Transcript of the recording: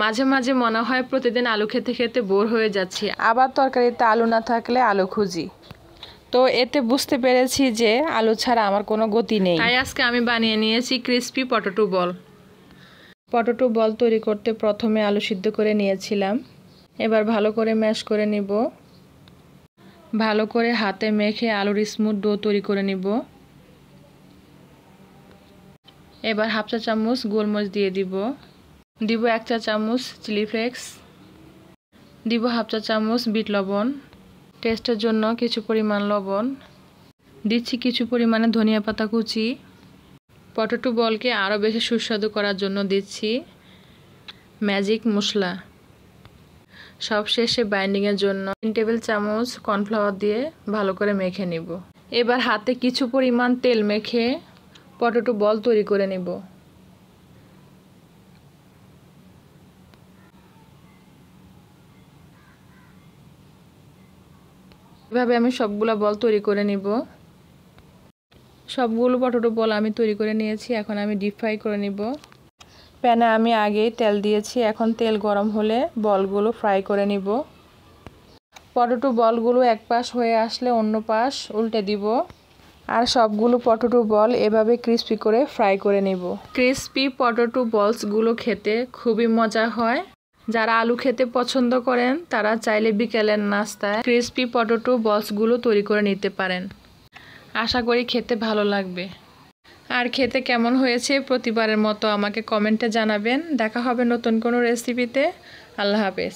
মাঝে মাঝে মনে হয় প্রতিদিন আলু খেতে খেতে বোর হয়ে যাচ্ছি, আবার তরকারিতে আলু না থাকলে আলু খুঁজি। তো এতে বুঝতে পেরেছি যে আলু ছাড়া আমার কোনো গতি নেই। তাই আজকে আমি বানিয়ে নিয়েছি ক্রিসপি পটেটো বল। পটেটো বল তৈরি করতে প্রথমে আলু সিদ্ধ করে নিয়েছিলাম। এবার ভালো করে ম্যাশ করে নিব। ভালো করে হাতে মেখে আলুর স্মুথ ডো তৈরি করে নিব। এবার হাফ চা চামচ গোলমরিচ দিয়ে দিব। 1 চা চামচ চিলি ফ্লেক্স দিব। হাফ চা চামচ বিট লবণ, টেস্টের জন্য কিছু পরিমাণ লবণ দিচ্ছি। কিছু পরিমাণে ধনিয়া পাতা কুচি। পটেটো বলকে আরও বেশি সুস্বাদু করার জন্য দিচ্ছি ম্যাজিক মশলা। সবশেষে বাইন্ডিংয়ের জন্য 3 টেবিল চামচ কর্নফ্লাওয়ার দিয়ে ভালো করে মেখে নিব। এবার হাতে কিছু পরিমাণ তেল মেখে পটেটো বল তৈরি করে নিব। এভাবে আমি সবগুলো বল তৈরি করে নিব। সবগুলো পটেটো বল আমি তৈরি করে নিয়েছি। এখন আমি ডিপ ফ্রাই করে নিব। প্যানে আমি আগেই তেল দিয়েছি। এখন তেল গরম হলে বলগুলো ফ্রাই করে নিব। পটেটো বলগুলো এক পাশ হয়ে আসলে অন্য পাশ উল্টে দিব। আর সবগুলো পটেটো বল এভাবে ক্রিস্পি করে ফ্রাই করে নিব। ক্রিস্পি পটেটো বলসগুলো খেতে খুবই মজা হয়। যারা আলু খেতে পছন্দ করেন তারা চাইলে বিকেলের নাস্তায় ক্রিস্পি পটেটো বলসগুলো তৈরি করে নিতে পারেন। আশা করি খেতে ভালো লাগবে। আর খেতে কেমন হয়েছে প্রতিবারের মতো আমাকে কমেন্টে জানাবেন। দেখা হবে নতুন কোনো রেসিপিতে। আল্লাহ হাফেজ।